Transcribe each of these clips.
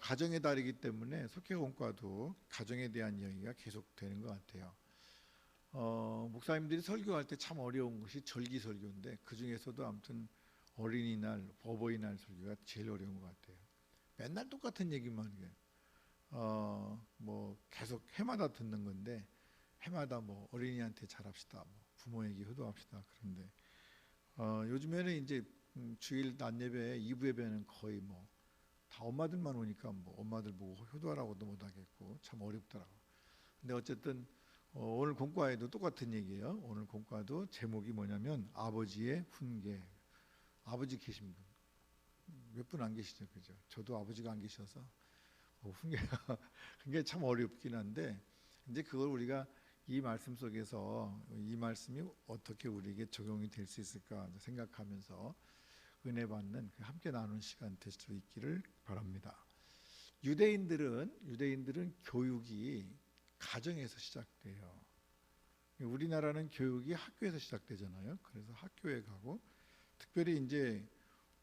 가정의 달이기 때문에 속회공과도 가정에 대한 이야기가 계속되는 것 같아요. 목사님들이 설교할 때 참 어려운 것이 절기 설교인데 그 중에서도 아무튼 어린이날, 어버이날 설교가 제일 어려운 것 같아요. 맨날 똑같은 얘기만 해요. 뭐 계속 해마다 듣는 건데 해마다 뭐 어린이한테 잘합시다, 뭐 부모에게 효도합시다. 그런데 요즘에는 이제 주일 낮 예배, 2부 예배는 거의 뭐 다 엄마들만 오니까 뭐 엄마들 보고 효도하라고도 못 하겠고 참 어렵더라고. 근데 어쨌든 오늘 공과에도 똑같은 얘기예요. 오늘 공과도 제목이 뭐냐면 아버지의 훈계. 아버지 계신 분 몇 분 안 계시죠, 그죠? 저도 아버지가 안 계셔서 훈계가 그게 참 어렵긴 한데 이제 그걸 우리가 이 말씀 속에서 이 말씀이 어떻게 우리에게 적용이 될 수 있을까 생각하면서 은혜 받는 함께 나누는 시간 될 수 있기를 바랍니다. 유대인들은 교육이 가정에서 시작돼요. 우리나라는 교육이 학교에서 시작되잖아요. 그래서 학교에 가고 특별히 이제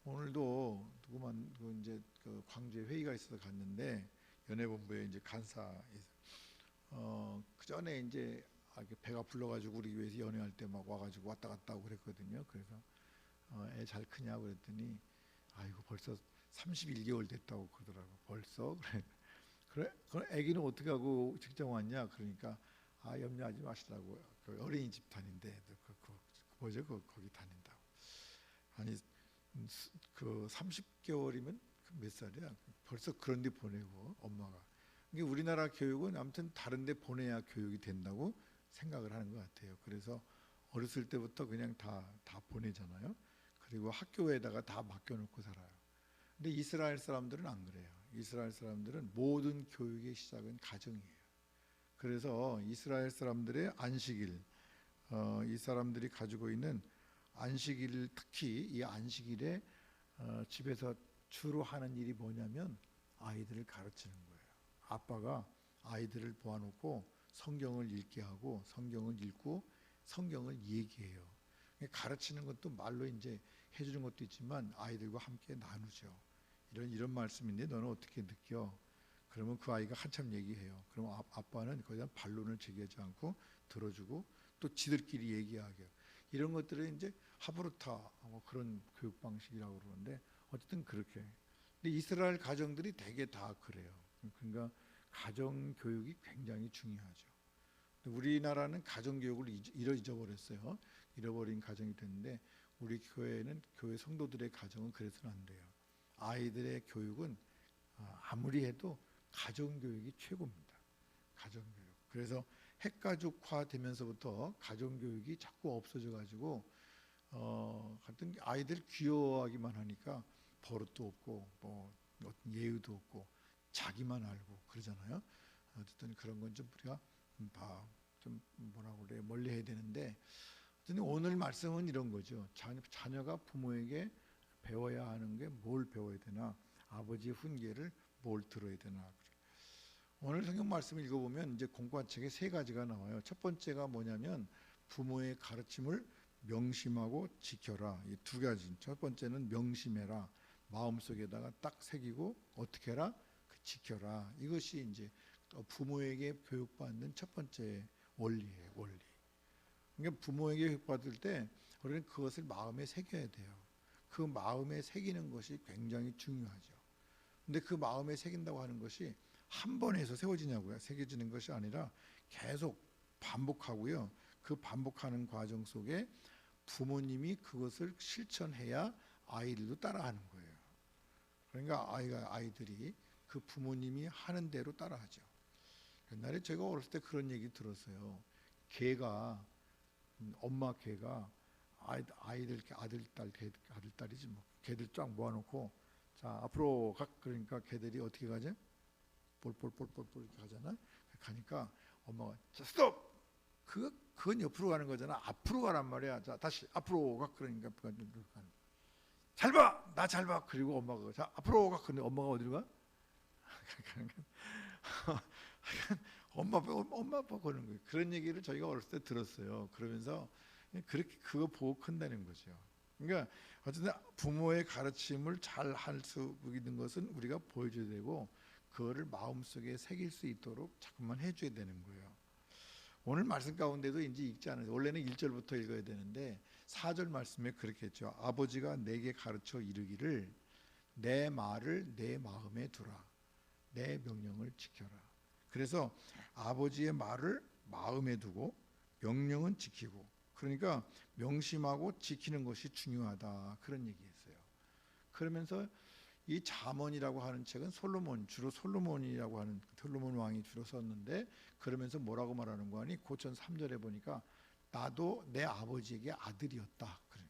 오늘도 누구만 이제 그 광주에 회의가 있어서 갔는데 연애본부에 이제 간사 그 전에 이제 배가 불러가지고 우리 교회에서 연애할 때 막 와가지고 왔다 갔다 하고 그랬거든요. 그래서 애 잘 크냐고 그랬더니 아이고 벌써 31개월 됐다고 그러더라고. 벌써 그래 애기는 어떻게 하고 직장 왔냐 그러니까 염려하지 마시라고 그 어린이집 다닌대. 뭐죠 거기 다닌다고. 아니 그 30개월이면 몇 살이야? 벌써 그런 데 보내고 엄마가. 이게 우리나라 교육은 아무튼 다른 데 보내야 교육이 된다고 생각을 하는 것 같아요. 그래서 어렸을 때부터 그냥 다 보내잖아요. 그리고 학교에다가 다 맡겨놓고 살아요. 근데 이스라엘 사람들은 안 그래요. 이스라엘 사람들은 모든 교육의 시작은 가정이에요. 그래서 이스라엘 사람들의 안식일, 이 사람들이 가지고 있는 안식일, 특히 이 안식일에 집에서 주로 하는 일이 뭐냐면 아이들을 가르치는 거예요. 아빠가 아이들을 모아놓고 성경을 읽게 하고 성경을 읽고 성경을 얘기해요. 가르치는 것도 말로 이제 해주는 것도 있지만 아이들과 함께 나누죠. 이런 말씀인데 너는 어떻게 느껴? 그러면 그 아이가 한참 얘기해요. 그러면 아빠는 거기다 반론을 제기하지 않고 들어주고 또 지들끼리 얘기하게. 이런 것들을 이제 하브루타 그런 교육 방식이라고 그러는데 어쨌든 그렇게. 근데 이스라엘 가정들이 대개 다 그래요. 그러니까 가정 교육이 굉장히 중요하죠. 우리나라는 가정 교육을 잊어버렸어요. 잃어버린 가정이 됐는데 우리 교회는 교회 성도들의 가정은 그래서는 안 돼요. 아이들의 교육은 아무리 해도 가정 교육이 최고입니다. 가정 교육. 그래서 핵가족화 되면서부터 가정 교육이 자꾸 없어져 가지고 하여튼 아이들 귀여워하기만 하니까 버릇도 없고 뭐 어떤 예의도 없고 자기만 알고 그러잖아요. 어쨌든 그런 건 좀 우리가 좀 뭐라고 그래 멀리 해야 되는데 오늘 말씀은 이런 거죠. 자녀가 부모에게 배워야 하는 게 뭘 배워야 되나, 아버지의 훈계를 뭘 들어야 되나. 오늘 성경 말씀을 읽어보면 이제 공과책에 세 가지가 나와요. 첫 번째가 뭐냐면 부모의 가르침을 명심하고 지켜라. 이 두 가지. 첫 번째는 명심해라. 마음속에다가 딱 새기고 어떻게 해라? 지켜라. 이것이 이제 부모에게 교육받는 첫 번째 원리예요. 원리. 그러니까 부모에게 교육받을 때 우리는 그것을 마음에 새겨야 돼요. 그 마음에 새기는 것이 굉장히 중요하죠. 근데 그 마음에 새긴다고 하는 것이 한 번 해서 세워지냐고요. 새겨지는 것이 아니라 계속 반복하고요. 그 반복하는 과정 속에 부모님이 그것을 실천해야 아이들도 따라하는 거예요. 그러니까 아이들이 그 부모님이 하는 대로 따라하죠. 옛날에 제가 어렸을 때 그런 얘기 들었어요. 개가 엄마 개가 아이들 아들 딸이지 뭐 개들 쫙 모아놓고 자 앞으로 가 그러니까 개들이 어떻게 가죠? 볼볼볼볼볼 이렇게 가잖아. 가니까 엄마가 자 스톱. 그건 옆으로 가는 거잖아. 앞으로 가란 말이야. 자 다시 앞으로 가 그러니까 잘 봐. 나 잘 봐. 그리고 엄마가 자 앞으로 가 그런데 엄마가 어디로 가? 엄마 아빠 그러는 거예요. 그런 얘기를 저희가 어렸을 때 들었어요. 그러면서 그렇게 그거 보고 큰다는 거죠. 그러니까 어쨌든 부모의 가르침을 잘 할 수 있는 것은 우리가 보여줘야 되고 그거를 마음속에 새길 수 있도록 자꾸만 해줘야 되는 거예요. 오늘 말씀 가운데도 이제 읽지 않아요. 원래는 1절부터 읽어야 되는데 4절 말씀에 그렇게 했죠. 아버지가 내게 가르쳐 이르기를 내 말을 내 마음에 두라. 내 명령을 지켜라. 그래서 아버지의 말을 마음에 두고 명령은 지키고, 그러니까 명심하고 지키는 것이 중요하다, 그런 얘기했어요. 그러면서 이 잠언이라고 하는 책은 주로 솔로몬이라고 하는 솔로몬 왕이 주로 썼는데, 그러면서 뭐라고 말하는 거 아니? 고전 3절에 보니까 나도 내 아버지에게 아들이었다. 그래.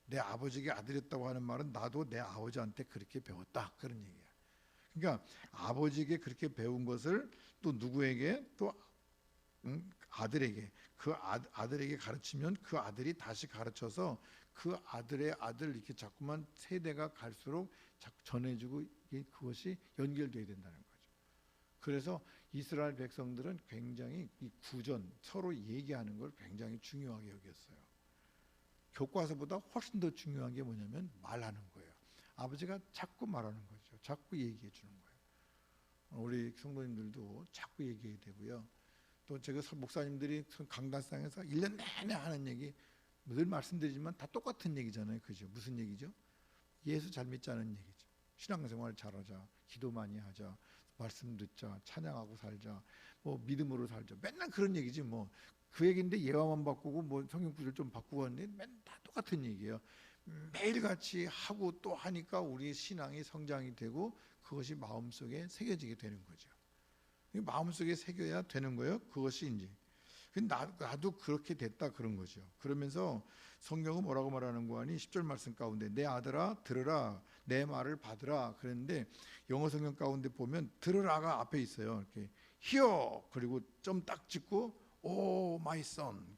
내 아버지에게 아들이었다고 하는 말은 나도 내 아버지한테 그렇게 배웠다, 그런 얘기야. 그러니까 아버지에게 그렇게 배운 것을 또 누구에게? 또 아들에게, 그 아들에게 가르치면 그 아들이 다시 가르쳐서 그 아들의 아들, 이렇게 자꾸만 세대가 갈수록 자꾸 전해주고, 그것이 연결되어야 된다는 거죠. 그래서 이스라엘 백성들은 굉장히 이 구전, 서로 얘기하는 걸 굉장히 중요하게 여겼어요. 교과서보다 훨씬 더 중요한 게 뭐냐면 말하는 거예요. 아버지가 자꾸 말하는 거죠. 자꾸 얘기해 주는 거예요. 우리 성도님들도 자꾸 얘기해야 되고요. 또 제가 목사님들이 강단상에서 1년 내내 하는 얘기 늘 말씀드리지만 다 똑같은 얘기잖아요. 그죠? 무슨 얘기죠? 예수 잘 믿자는 얘기죠. 신앙생활 잘하자, 기도 많이 하자, 말씀 듣자, 찬양하고 살자, 뭐 믿음으로 살자. 맨날 그런 얘기지 뭐. 그 얘기인데 예화만 바꾸고 뭐 성경 구절 좀 바꾸고 하는데 맨날 다 똑같은 얘기예요. 매일같이 하고 또 하니까 우리 신앙이 성장이 되고 그것이 마음속에 새겨지게 되는 거죠. 마음속에 새겨야 되는 거예요. 그것이 이제 나도 그렇게 됐다, 그런 거죠. 그러면서 성경은 뭐라고 말하는 거 아니? 10절 말씀 가운데 내 아들아 들으라, 내 말을 받으라 그랬는데, 영어 성경 가운데 보면 들으라가 앞에 있어요. 이렇게 hear, 그리고 좀 딱 찍고 oh my son,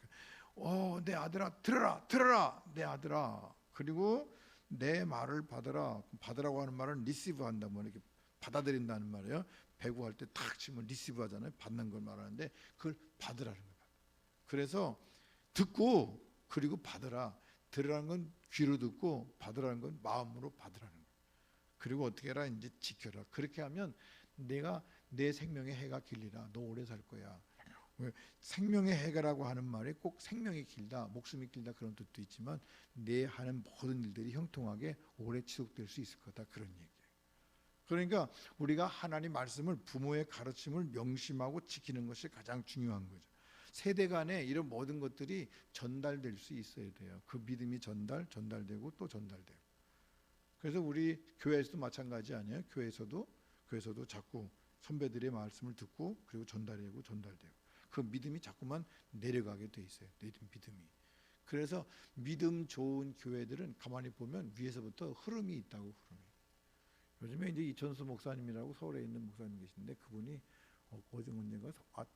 내 아들아 들으라, 들으라 내 아들아, 그리고 내 말을 받으라. 받으라고 하는 말은 receive 한다, 뭐 이렇게 받아들인다는 말이에요. 배구할 때 탁 치면 리시브 하잖아요. 받는 걸 말하는데 그걸 받으라는 거예요. 그래서 듣고 그리고 받으라. 들으라는 건 귀로 듣고 받으라는 건 마음으로 받으라는 거예요. 그리고 어떻게 해라? 이제 지켜라. 그렇게 하면 내가 내 생명의 해가 길리라. 너 오래 살 거야. 생명의 해가라고 하는 말에 꼭 생명이 길다, 목숨이 길다 그런 뜻도 있지만 내 하는 모든 일들이 형통하게 오래 지속될 수 있을 거다, 그런 얘기예요. 그러니까 우리가 하나님 말씀을, 부모의 가르침을 명심하고 지키는 것이 가장 중요한 거죠. 세대 간에 이런 모든 것들이 전달될 수 있어야 돼요. 그 믿음이 전달되고 또 전달되고. 그래서 우리 교회에서도 마찬가지 아니에요? 교회에서도 자꾸 선배들의 말씀을 듣고 그리고 전달되고 그 믿음이 자꾸만 내려가게 돼 있어요. 믿음이. 그래서 믿음 좋은 교회들은 가만히 보면 위에서부터 흐름이 있다고, 흐름이. 요즘에 이제 이천수 목사님이라고 서울에 있는 목사님 계신데, 그분이 어제가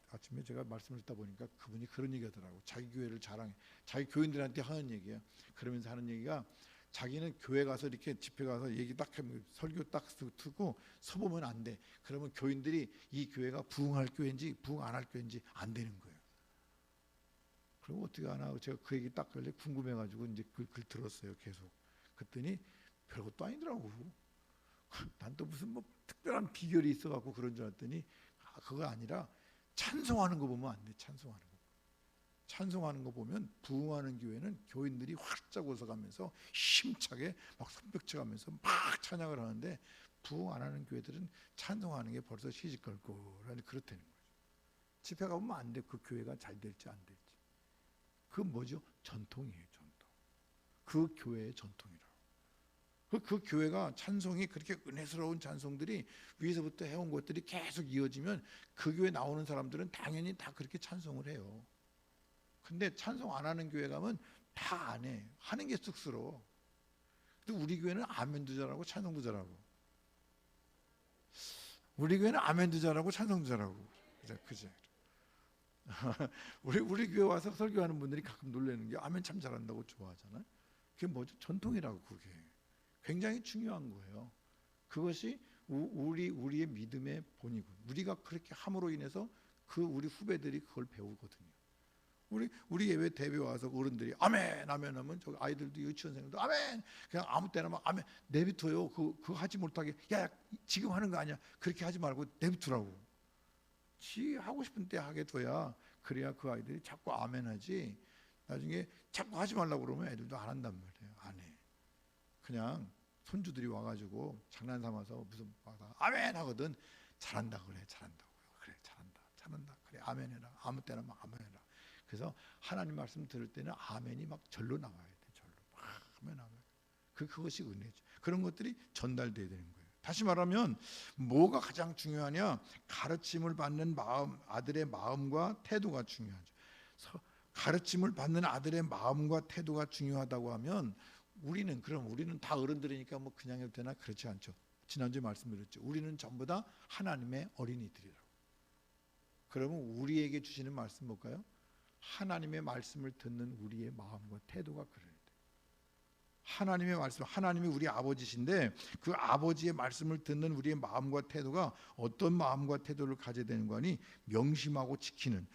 아침에 제가 말씀을 듣다 보니까 그분이 그런 얘기하더라고. 자기 교회를 자랑해, 자기 교인들한테 하는 얘기야. 그러면서 하는 얘기가, 자기는 교회 가서 이렇게 집회 가서 얘기 딱 하면 설교 딱 듣고 서보면 안 돼. 그러면 교인들이 이 교회가 부흥할 교회인지 부흥 안 할 교회인지 안 되는 거예요. 그리고 어떻게 하나, 제가 그 얘기 딱 궁금해가지고 이제 글 들었어요. 계속. 그랬더니 별것도 아니더라고. 난 또 무슨 뭐 특별한 비결이 있어갖고 그런 줄 알았더니 그거 아니라 찬송하는 거 보면 안 돼. 찬송하는 거 보면 부흥하는 교회는 교인들이 활짝 웃어가면서 힘차게 막 손뼉쳐가면서 막 찬양을 하는데, 부흥 안 하는 교회들은 찬송하는 게 벌써 시시껄껄하니 그렇다는 거죠. 집회 가보면 안 돼. 그 교회가 잘 될지 안 될지. 그건 뭐죠? 전통이에요. 전통. 그 교회의 전통이라고. 그 교회가 찬송이 그렇게 은혜스러운 찬송들이 위에서부터 해온 것들이 계속 이어지면 그 교회 나오는 사람들은 당연히 다 그렇게 찬송을 해요. 근데 찬송 안 하는 교회 가면 다 안 해. 하는 게 쑥스러워. 근데 우리 교회는 아멘도 잘하고 찬송도 잘하고. 우리 교회는 아멘도 잘하고 찬송도 잘하고. 그죠? 우리 교회 와서 설교하는 분들이 가끔 놀라는 게 아멘 참 잘한다고 좋아하잖아요. 그게 뭐죠? 전통이라고. 그게 굉장히 중요한 거예요. 그것이 우리의 믿음의 본이고, 우리가 그렇게 함으로 인해서 우리 후배들이 그걸 배우거든요. 우리 예배 대회 와서 어른들이 아멘 아멘 하면 저 아이들도 유치원생들도 아멘 그냥 아무 때나 막 아멘 내비둬요. 그거 하지 못하게 야 지금 하는 거 아니야. 그렇게 하지 말고 내비두라고. 지 하고 싶은 때 하게 둬야 그래야 그 아이들이 자꾸 아멘 하지. 나중에 자꾸 하지 말라고 그러면 애들도 안 한단 말이에요. 안 해. 그냥 손주들이 와가지고 장난 삼아서 무슨 아멘 하거든. 잘한다 그래. 잘한다고요. 그래 잘한다. 그래 아멘 해라. 아무 때나 막 아멘 해라. 그래서 하나님 말씀 들을 때는 아멘이 막 절로 나와야 돼. 절로 막 아멘 아멘. 그것이 은혜죠. 그런 것들이 전달돼야 되는 거예요. 다시 말하면 뭐가 가장 중요하냐? 가르침을 받는 마음, 아들의 마음과 태도가 중요하죠. 가르침을 받는 아들의 마음과 태도가 중요하다고 하면 우리는 다 어른들이니까 뭐 그냥 해도 되나? 그렇지 않죠. 지난주에 말씀드렸죠. 우리는 전부 다 하나님의 어린이들이라고. 그러면 우리에게 주시는 말씀 뭘까요? 하나님의 말씀을 듣는 우리의 마음과 태도가 그래야 돼. 하나님의 말씀, 하나님이 우리 아버지신데 그 아버지의 말씀을 듣는 우리의 마음과 태도가 어떤 마음과 태도를 가져야 되는 거니? 명심하고 지키는,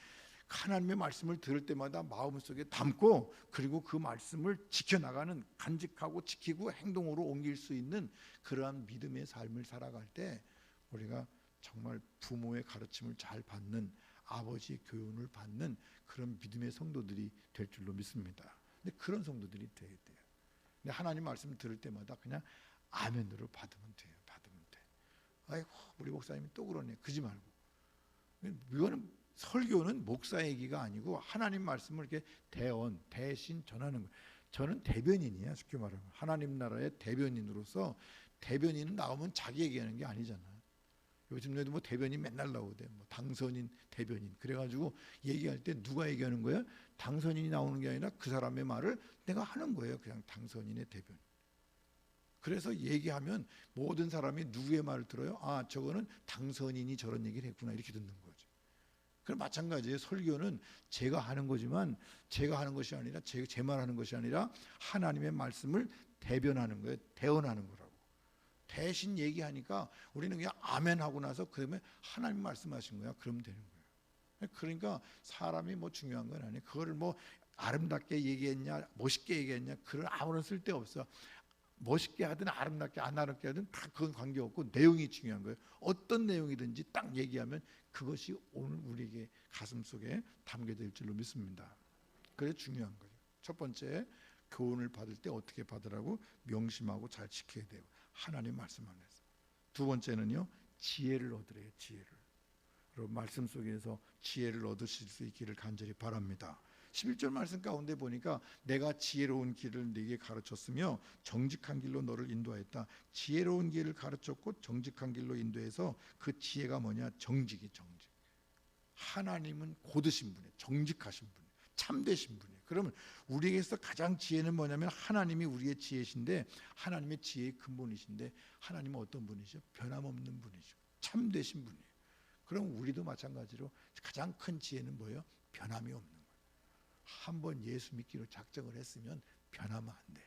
하나님의 말씀을 들을 때마다 마음속에 담고 그리고 그 말씀을 지켜나가는, 간직하고 지키고 행동으로 옮길 수 있는 그러한 믿음의 삶을 살아갈 때 우리가 정말 부모의 가르침을 잘 받는, 아버지의 교훈을 받는 그런 믿음의 성도들이 될 줄로 믿습니다. 근데 그런 성도들이 돼야 돼요. 근데 하나님 말씀을 들을 때마다 그냥 아멘으로 받으면 돼요. 받으면 돼. 아이고 우리 목사님이 또 그러네. 그러지 말고. 이거는 설교는 목사 얘기가 아니고 하나님 말씀을 이렇게 대신 전하는 거예요. 저는 대변인이야. 쉽게 말하면 하나님 나라의 대변인으로서, 대변인은 나오면 자기 얘기하는 게 아니잖아. 요즘에도 뭐 대변인 맨날 나오대. 뭐 당선인, 대변인. 그래가지고 얘기할 때 누가 얘기하는 거야? 당선인이 나오는 게 아니라 그 사람의 말을 내가 하는 거예요. 그냥 당선인의 대변인. 그래서 얘기하면 모든 사람이 누구의 말을 들어요? 아, 저거는 당선인이 저런 얘기를 했구나. 이렇게 듣는 거죠. 그럼 마찬가지예요. 설교는 제가 하는 거지만 제가 하는 것이 아니라 제 말하는 것이 아니라 하나님의 말씀을 대변하는 거예요. 대언하는 거라고. 대신 얘기하니까 우리는 그냥 아멘 하고 나서 그러면 하나님 말씀하신 거야. 그러면 되는 거예요. 그러니까 사람이 뭐 중요한 건 아니에요. 그거를 뭐 아름답게 얘기했냐, 멋있게 얘기했냐, 그런 아무런 쓸데 없어. 멋있게 하든 아름답게 안 아름답게 하든 다 그건 관계없고 내용이 중요한 거예요. 어떤 내용이든지 딱 얘기하면 그것이 오늘 우리에게 가슴속에 담겨질 줄로 믿습니다. 그게 중요한 거예요. 첫 번째, 교훈을 받을 때 어떻게 받으라고? 명심하고 잘 지켜야 돼요. 하나님 말씀 안에서. 두 번째는요, 지혜를 얻으래요. 지혜를. 여러분 말씀 속에서 지혜를 얻으실 수 있기를 간절히 바랍니다. 11절 말씀 가운데 보니까 내가 지혜로운 길을 네게 가르쳤으며 정직한 길로 너를 인도하였다. 지혜로운 길을 가르쳤고 정직한 길로 인도해서 그 지혜가 뭐냐? 정직이 정직. 하나님은 고드신 분이에요. 정직하신 분이에요. 참되신 분이에요. 그러면 우리에게서 가장 지혜는 뭐냐면 하나님이 우리의 지혜신데, 하나님의 지혜의 근본이신데, 하나님은 어떤 분이죠? 변함없는 분이죠. 참되신 분이에요. 그럼 우리도 마찬가지로 가장 큰 지혜는 뭐예요? 변함이 없는 거예요. 한번 예수 믿기로 작정을 했으면 변하면 안 돼.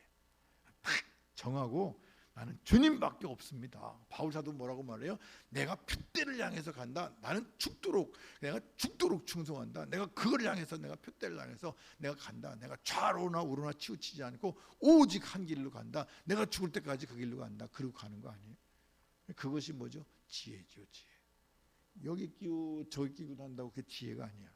딱 정하고 나는 주님밖에 없습니다. 바울사도 뭐라고 말해요? 내가 표대를 향해서 간다. 나는 내가 죽도록 충성한다. 내가 그걸 향해서, 내가 표대를 향해서 내가 간다. 내가 좌로나 우로나 치우치지 않고 오직 한 길로 간다. 내가 죽을 때까지 그 길로 간다. 그리고 가는 거 아니에요? 그것이 뭐죠? 지혜죠, 지혜. 여기 끼고 저기 끼고 한다고 그게 지혜가 아니야.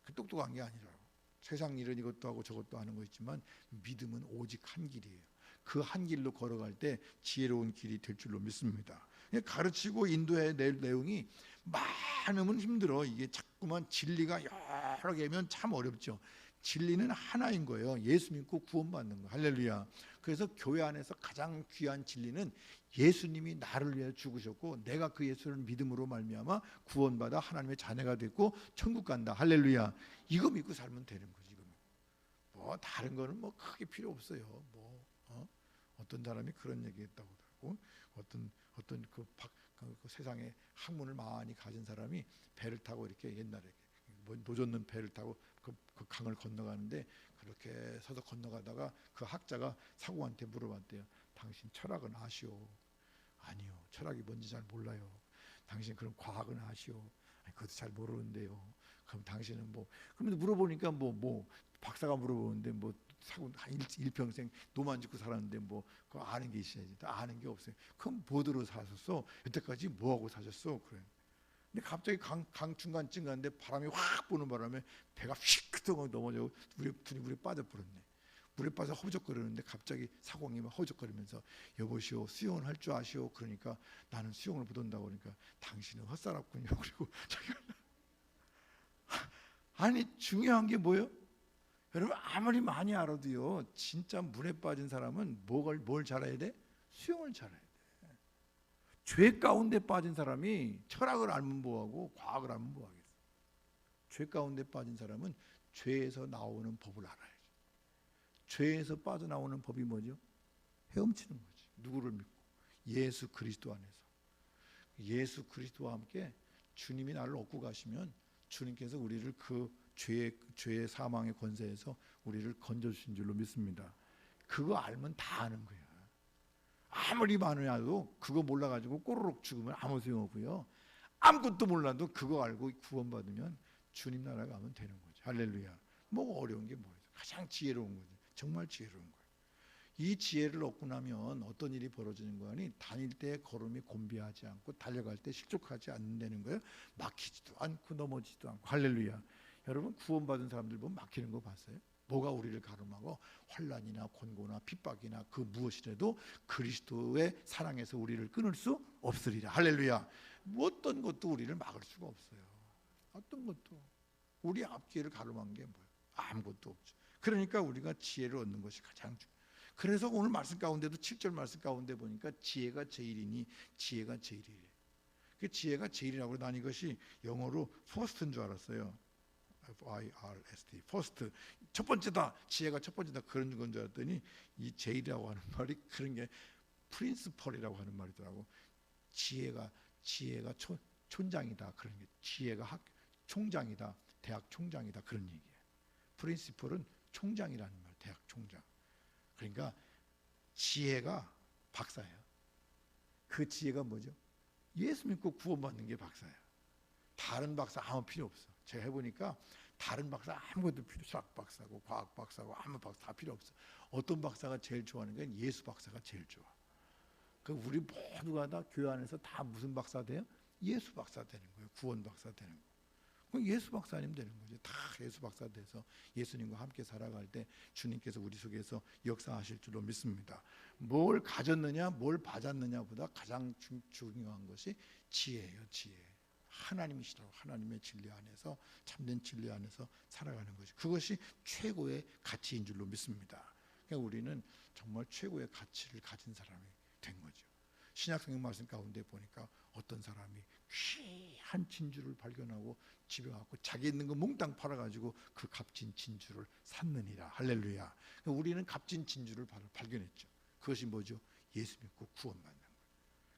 그 똑똑한 게 아니라고. 세상 일은 이것도 하고 저것도 하는 거 있지만 믿음은 오직 한 길이에요. 그 한 길로 걸어갈 때 지혜로운 길이 될 줄로 믿습니다. 가르치고 인도해야 될 내용이 많으면 힘들어. 이게 자꾸만 진리가 여러 개면 참 어렵죠. 진리는 하나인 거예요. 예수 믿고 구원받는 거. 할렐루야. 그래서 교회 안에서 가장 귀한 진리는 예수님이 나를 위해 죽으셨고 내가 그 예수를 믿음으로 말미암아 구원받아 하나님의 자녀가 됐고 천국 간다. 할렐루야. 이거 믿고 살면 되는 거지. 이거. 뭐 다른 거는 뭐 크게 필요 없어요. 어떤 사람이 그런 얘기했다고 하고, 어떤 그 세상에 학문을 많이 가진 사람이 배를 타고 이렇게 옛날에 뭐 노젓는 배를 타고 그 강을 건너가는데 그렇게 서서 건너가다가 그 학자가 사고한테 물어봤대요. 당신 철학은 아시오? 아니요. 철학이 뭔지 잘 몰라요. 당신 그럼 과학은 아시오? 아니, 그것도 잘 모르는데요. 그럼 당신은 뭐, 그러면 물어보니까 뭐 박사가 물어보는데 뭐 사고 일평생 노만 짓고 살았는데 뭐 그거 아는 게 있어야지. 아는 게 없어요. 그럼 뭐들어 사셨어? 여태까지 뭐 하고 사셨어? 그래. 근데 갑자기 강 중간쯤 갔는데 바람이 확 부는 바람에 배가 휙 넘어져 물에 빠져버렸네. 물에 빠져 허우적거리는데 갑자기 사공님이 허우적거리면서 여보시오 수영을 할 줄 아시오? 그러니까 나는 수영을 못한다고. 그러니까 당신은 헛살았군요. 그리고 자기가 아니 중요한 게 뭐예요? 여러분 아무리 많이 알아도요 진짜 물에 빠진 사람은 뭘 잘해야 돼? 수영을 잘해야 돼. 죄 가운데 빠진 사람이 철학을 알면 뭐하고 과학을 알면 뭐하겠어. 죄 가운데 빠진 사람은 죄에서 나오는 법을 알아야지. 죄에서 빠져나오는 법이 뭐죠? 헤엄치는 거지. 누구를 믿고? 예수 그리스도 안에서. 예수 그리스도와 함께 주님이 나를 얻고 가시면 주님께서 우리를 그 죄의 사망의 권세에서 우리를 건져주신 줄로 믿습니다. 그거 알면 다 아는 거야. 아무리 많아도 그거 몰라가지고 꼬르륵 죽으면 아무 소용없고요. 아무것도 몰라도 그거 알고 구원받으면 주님 나라 가면 되는 거죠. 할렐루야. 뭐 어려운 게 뭐예요? 가장 지혜로운 거죠. 정말 지혜로운 거예요. 이 지혜를 얻고 나면 어떤 일이 벌어지는 거 아니? 다닐 때 걸음이 곤비하지 않고 달려갈 때 실족하지 않는다는 거예요. 막히지도 않고 넘어지지도 않고. 할렐루야. 여러분 구원받은 사람들 보면 막히는 거 봤어요? 뭐가 우리를 가름하고 환난이나 곤고나 핍박이나 그 무엇이라도 그리스도의 사랑에서 우리를 끊을 수 없으리라. 할렐루야. 어떤 것도 우리를 막을 수가 없어요. 어떤 것도. 우리 앞길을 가름한 게 뭐예요? 아무것도 없죠. 그러니까 우리가 지혜를 얻는 것이 가장 중요해요. 그래서 오늘 말씀 가운데도 7절 말씀 가운데 보니까 지혜가 제일이니 지혜가 제일이래. 그 지혜가 제일이라고 난 이것이 영어로 first인 줄 알았어요. F-I-R-S-T, first. 첫 번째다. 지혜가 첫 번째다. 그런 건 줄 알았더니 이 제일이라고 하는 말이 그런 게 프린시펄이라고 하는 말이더라고. 지혜가 촌장이다. 그런 게 지혜가 총장이다. 대학 총장이다. 그런 얘기예요. 프린시펄은 총장이라는 말. 대학 총장. 그러니까 지혜가 박사예요. 그 지혜가 뭐죠? 예수 믿고 구원받는 게 박사예요. 다른 박사 아무 필요 없어. 제가 해보니까 다른 박사 아무것도 필요 없어. 수학 박사고 과학 박사고 아무 박사 다 필요 없어. 어떤 박사가 제일 좋아하는 건 예수 박사가 제일 좋아. 그 우리 모두가 다 교회 안에서 다 무슨 박사 돼요? 예수 박사 되는 거예요. 구원 박사 되는 거. 그럼 예수 박사님 되는 거죠. 다 예수 박사 돼서 예수님과 함께 살아갈 때 주님께서 우리 속에서 역사하실 줄로 믿습니다. 뭘 가졌느냐 뭘 받았느냐보다 가장 중요한 것이 지혜예요. 지혜. 하나님이시라고. 하나님의 진리 안에서 참된 진리 안에서 살아가는 것이 그것이 최고의 가치인 줄로 믿습니다. 그러니까 우리는 정말 최고의 가치를 가진 사람이 된 거죠. 신약성경 말씀 가운데 보니까 어떤 사람이 귀한 진주를 발견하고 집에 가고 자기 있는 거 몽땅 팔아가지고 그 값진 진주를 샀느니라. 할렐루야. 그러니까 우리는 값진 진주를 발견했죠. 그것이 뭐죠? 예수 믿고 구원받는 거예요.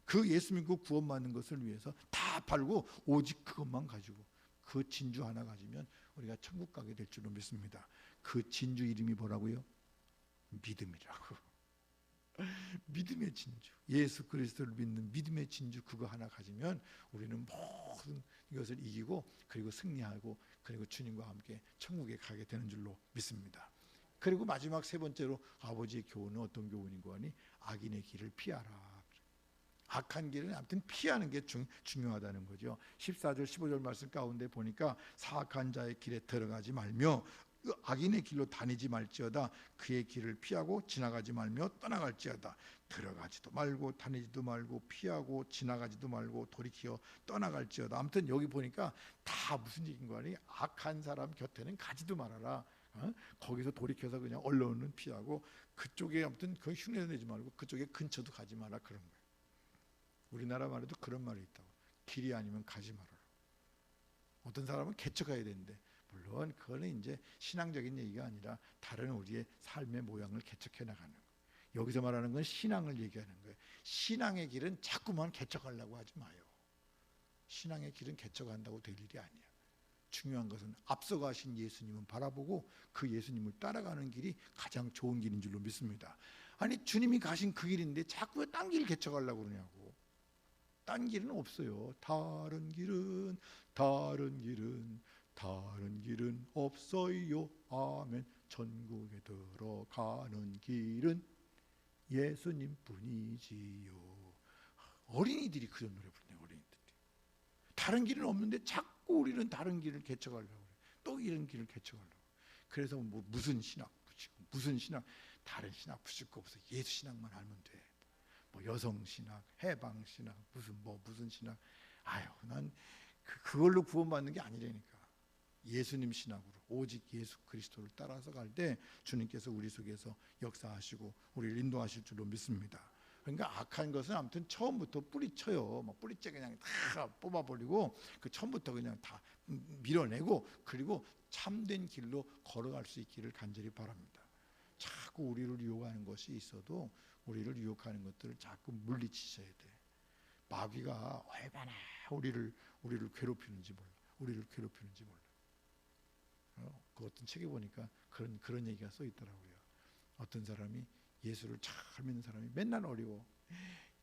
그 예수 믿고 구원받는 것을 위해서 다 팔고 오직 그것만 가지고 그 진주 하나 가지면 우리가 천국 가게 될 줄로 믿습니다. 그 진주 이름이 뭐라고요? 믿음이라고. 믿음의 진주, 예수 그리스도를 믿는 믿음의 진주 그거 하나 가지면 우리는 모든 이것을 이기고 그리고 승리하고 그리고 주님과 함께 천국에 가게 되는 줄로 믿습니다. 그리고 마지막 세 번째로 아버지의 교훈은 어떤 교훈인고 하니 악인의 길을 피하라. 악한 길은 아무튼 피하는 게 중요하다는 거죠. 14절 15절 말씀 가운데 보니까 사악한 자의 길에 들어가지 말며 악인의 길로 다니지 말지어다. 그의 길을 피하고 지나가지 말며 떠나갈지어다. 들어가지도 말고 다니지도 말고 피하고 지나가지도 말고 돌이켜 떠나갈지어다. 아무튼 여기 보니까 다 무슨 얘기인 거 아니? 악한 사람 곁에는 가지도 말아라. 거기서 돌이켜서 그냥 언론은 피하고 그쪽에 아무튼 그 흉내 내지 말고 그쪽에 근처도 가지 마라 그런 거예요. 우리나라 말에도 그런 말이 있다고. 길이 아니면 가지 말아라. 어떤 사람은 개척해야 되는데 물론 그거는 이제 신앙적인 얘기가 아니라 다른 우리의 삶의 모양을 개척해 나가는 거예요. 여기서 말하는 건 신앙을 얘기하는 거예요. 신앙의 길은 자꾸만 개척하려고 하지 마요. 신앙의 길은 개척한다고 될 일이 아니야. 중요한 것은 앞서가신 예수님은 바라보고 그 예수님을 따라가는 길이 가장 좋은 길인 줄로 믿습니다. 아니 주님이 가신 그 길인데 자꾸 딴 길 개척하려고 그러냐고. 딴 길은 없어요. 다른 길은 다른 길은 없어요. 아멘. 천국에 들어가는 길은 예수님 뿐이지요. 어린이들이 그런 노래 부르네요. 어린이들이. 다른 길은 없는데 자꾸 우리는 다른 길을 개척하려고 그래요. 또 이런 길을 개척하려고. 그래서 뭐 무슨 신학 붙이고 무슨 신학, 다른 신학 붙일 거 없어. 예수 신학만 알면 돼. 뭐 여성 신학, 해방 신학, 무슨 신학. 아유, 난 그걸로 구원받는 게 아니라니까. 예수님 신학으로 오직 예수 그리스도를 따라서 갈 때 주님께서 우리 속에서 역사하시고 우리를 인도하실 줄로 믿습니다. 그러니까 악한 것은 아무튼 처음부터 뿌리쳐요. 막 뿌리째 그냥 다 뽑아버리고 그 처음부터 그냥 다 밀어내고, 그리고 참된 길로 걸어갈 수 있기를 간절히 바랍니다. 자꾸 우리를 유혹하는 것이 있어도 우리를 유혹하는 것들을 자꾸 물리치셔야 돼. 마귀가 얼마나 우리를 괴롭히는지 몰라. 우리를 괴롭히는지 몰라. 그 어떤 책에 보니까 그런 얘기가 써 있더라고요. 어떤 사람이 예수를 잘 믿는 사람이 맨날 어려워.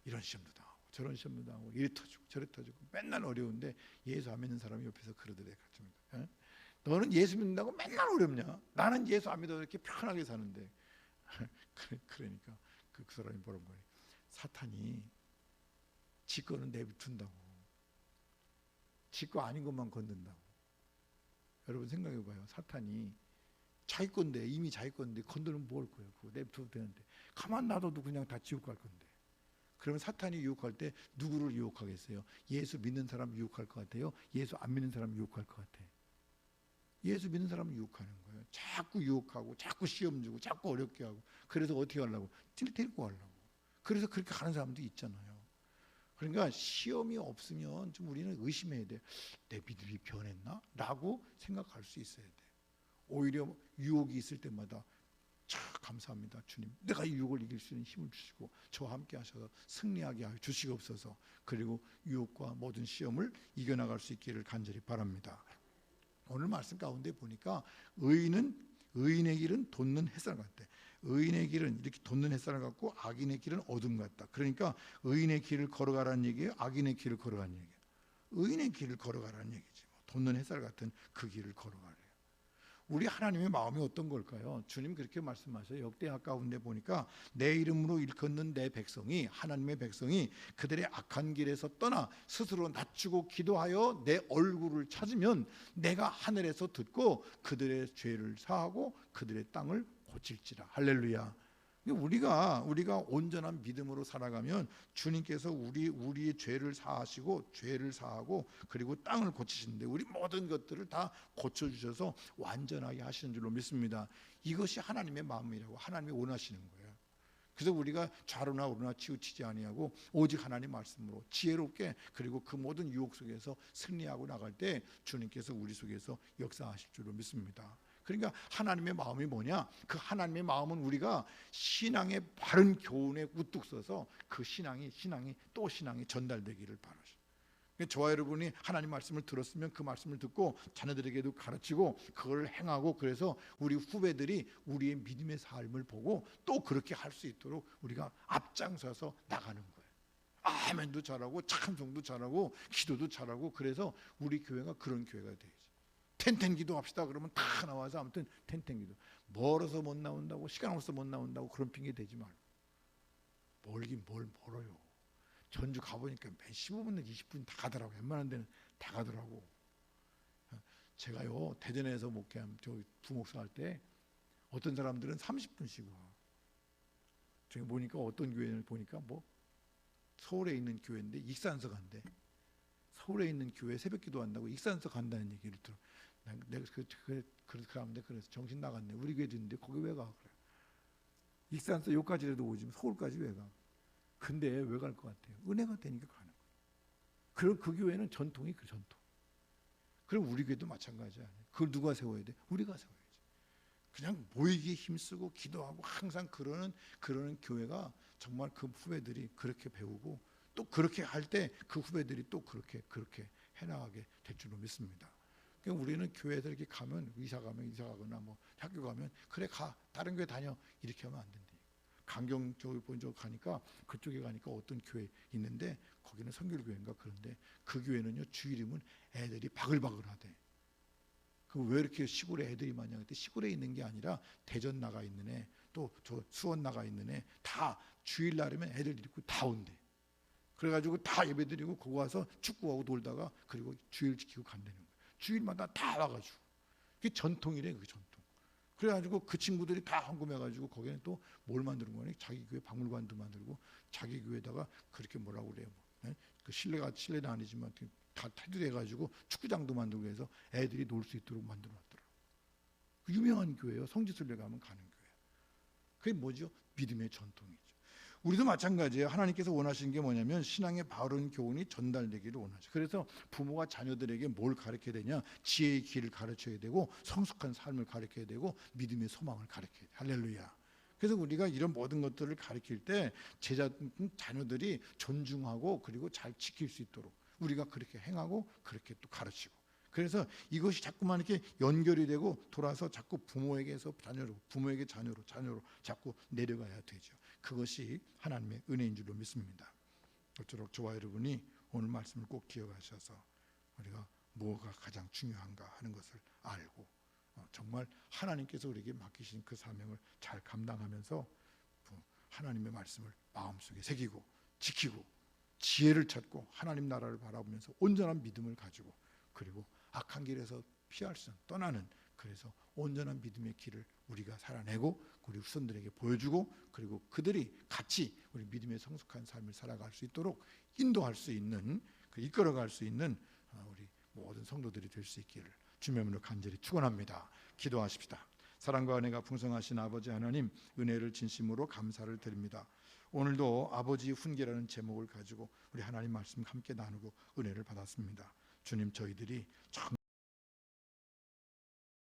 이런 시험도 당하고 저런 시험도 당하고 이리 터지고 저리 터지고 맨날 어려운데 예수 안 믿는 사람이 옆에서 그러더래. 너는 예수 믿는다고 맨날 어렵냐? 나는 예수 안 믿어도 이렇게 편하게 사는데. 그러니까 그 사람이 뭐라고 하니? 사탄이 지 거는 내비둔다고. 지 거 아닌 것만 건든다고. 여러분 생각해봐요. 사탄이 자기 건데, 이미 자기 건데 건드리면 뭐 할 거예요? 그거 내비둬도 되는데. 가만 놔둬도 그냥 다 지옥 갈 건데. 그러면 사탄이 유혹할 때 누구를 유혹하겠어요? 예수 믿는 사람 유혹할 것 같아요? 예수 안 믿는 사람 유혹할 것 같아요? 예수 믿는 사람을 유혹하는 거예요. 자꾸 유혹하고 자꾸 시험 주고 자꾸 어렵게 하고. 그래서 어떻게 하려고? 데리고 가려고. 그래서 그렇게 가는 사람도 있잖아요. 그러니까 시험이 없으면 좀 우리는 의심해야 돼. 내 믿음이 변했나? 라고 생각할 수 있어야 돼. 오히려 유혹이 있을 때마다 참 감사합니다. 주님, 내가 이 유혹을 이길 수 있는 힘을 주시고 저와 함께 하셔서 승리하게 하여 주시옵소서. 그리고 유혹과 모든 시험을 이겨나갈 수 있기를 간절히 바랍니다. 오늘 말씀 가운데 보니까 의인의 길은 돋는 햇살 같대. 의인의 길은 이렇게 돋는 햇살 같고 악인의 길은 어둠 같다. 그러니까 의인의 길을 걸어가라는 얘기예요? 악인의 길을 걸어가라는 얘기예요? 의인의 길을 걸어가라는 얘기지. 돋는 햇살 같은 그 길을 걸어가래요. 우리 하나님의 마음이 어떤 걸까요? 주님 그렇게 말씀하셔요. 역대하 가운데 보니까 내 이름으로 일컫는 내 백성이, 하나님의 백성이 그들의 악한 길에서 떠나 스스로 낮추고 기도하여 내 얼굴을 찾으면 내가 하늘에서 듣고 그들의 죄를 사하고 그들의 땅을 고칠지라. 할렐루야. 우리가 온전한 믿음으로 살아가면 주님께서 우리의 죄를 사하고 그리고 땅을 고치시는데 우리 모든 것들을 다 고쳐주셔서 완전하게 하시는 줄로 믿습니다. 이것이 하나님의 마음이라고, 하나님이 원하시는 거예요. 그래서 우리가 좌로나 우로나 치우치지 아니하고 오직 하나님 말씀으로 지혜롭게, 그리고 그 모든 유혹 속에서 승리하고 나갈 때 주님께서 우리 속에서 역사하실 줄로 믿습니다. 그러니까 하나님의 마음이 뭐냐? 그 하나님의 마음은 우리가 신앙의 바른 교훈에 우뚝 서서 그 신앙이 전달되기를 바라죠. 저와 여러분이 하나님 말씀을 들었으면 그 말씀을 듣고 자녀들에게도 가르치고 그걸 행하고, 그래서 우리 후배들이 우리의 믿음의 삶을 보고 또 그렇게 할 수 있도록 우리가 앞장서서 나가는 거예요. 아멘도 잘하고 찬송도 잘하고 기도도 잘하고. 그래서 우리 교회가 그런 교회가 돼야지. 텐텐 기도합시다 그러면 다 나와서 아무튼 텐텐 기도. 멀어서 못 나온다고, 시간 없어서 못 나온다고 그런 핑계 대지 말고. 멀긴 뭘 멀어요. 전주 가보니까 15분, 20분 다 가더라고. 웬만한 데는 다 가더라고. 제가요 대전에서 목회하면 저 부목사 할 때 어떤 사람들은 30분씩 와. 제가 보니까 어떤 교회를 보니까 뭐 서울에 있는 교회인데 익산서 간대. 서울에 있는 교회 새벽기도 한다고 익산서 간다는 얘기를 들어. 내가 그러는데 그래서 정신 나갔네. 우리 교회도 있는데 거기 왜 가? 그래. 익산서 여기까지라도 오지 서울까지 왜 가? 근데 왜 갈 것 같아요? 은혜가 되니까 가는 거예요. 그럼 그 교회는 전통이 그 전통. 그럼 우리 교회도 마찬가지야. 그걸 누가 세워야 돼? 우리가 세워야지. 그냥 모이기에 힘쓰고 기도하고 항상 그러는 교회가 정말 그 후배들이 그렇게 배우고 또 그렇게 할 때 그 후배들이 또 그렇게 해나가게 될 줄로 믿습니다. 그러니까 우리는 교회에서 이렇게 가면 이사 가거나 뭐 학교 가면 그래 가 다른 교회 다녀 이렇게 하면 안 된다. 강경 쪽 가니까 그쪽에 가니까 어떤 교회 있는데 거기는 선결교회인가 그런데 그 교회는요 주일이면 애들이 바글바글하대. 그럼 왜 이렇게 시골에 애들이 많냐? 그때 시골에 있는 게 아니라 대전 나가 있는 애, 또 저 수원 나가 있는 애 다 주일날이면 애들 데리고 다 온대. 그래가지고 다 예배드리고 거기 와서 축구하고 놀다가 그리고 주일 지키고 간다는 거예요. 주일마다 다 와가지고 그게 전통이래. 그게 전통. 그래가지고 그 친구들이 다 헌금해가지고 거기는 또 뭘 만드는 거냐? 자기 교회 박물관도 만들고 자기 교회에다가 그렇게 뭐라고 그래요? 그 실내는 아니지만 다 테두리해가지고 축구장도 만들고 해서 애들이 놀 수 있도록 만들어놨더라고. 그 유명한 교회예요. 성지순례 가면 가는 교회. 그게 뭐죠? 믿음의 전통이죠. 우리도 마찬가지예요. 하나님께서 원하시는 게 뭐냐면 신앙의 바른 교훈이 전달되기를 원하죠. 그래서 부모가 자녀들에게 뭘 가르쳐야 되냐? 지혜의 길을 가르쳐야 되고 성숙한 삶을 가르쳐야 되고 믿음의 소망을 가르쳐야 돼. 할렐루야. 그래서 우리가 이런 모든 것들을 가르칠 때 자녀들이 존중하고 그리고 잘 지킬 수 있도록 우리가 그렇게 행하고 그렇게 또 가르치고, 그래서 이것이 자꾸만 이렇게 연결이 되고 돌아서 자꾸 부모에게서 자녀로, 부모에게 자녀로, 자녀로 자꾸 내려가야 되죠. 그것이 하나님의 은혜인 줄로 믿습니다. 어쩌록 저와 여러분이 오늘 말씀을 꼭 기억하셔서 우리가 뭐가 가장 중요한가 하는 것을 알고 정말 하나님께서 우리에게 맡기신 그 사명을 잘 감당하면서 하나님의 말씀을 마음속에 새기고 지키고 지혜를 찾고 하나님 나라를 바라보면서 온전한 믿음을 가지고 그리고 악한 길에서 피할 수 떠나는, 그래서 온전한 믿음의 길을 우리가 살아내고 우리 후손들에게 보여주고 그리고 그들이 같이 우리 믿음의 성숙한 삶을 살아갈 수 있도록 인도할 수 있는, 이끌어갈 수 있는 우리 모든 성도들이 될 수 있기를 주님의 이름으로 간절히 축원합니다. 기도하십시다. 사랑과 은혜가 풍성하신 아버지 하나님, 은혜를 진심으로 감사를 드립니다. 오늘도 아버지의 훈계라는 제목을 가지고 우리 하나님 말씀 함께 나누고 은혜를 받았습니다. 주님, 저희들이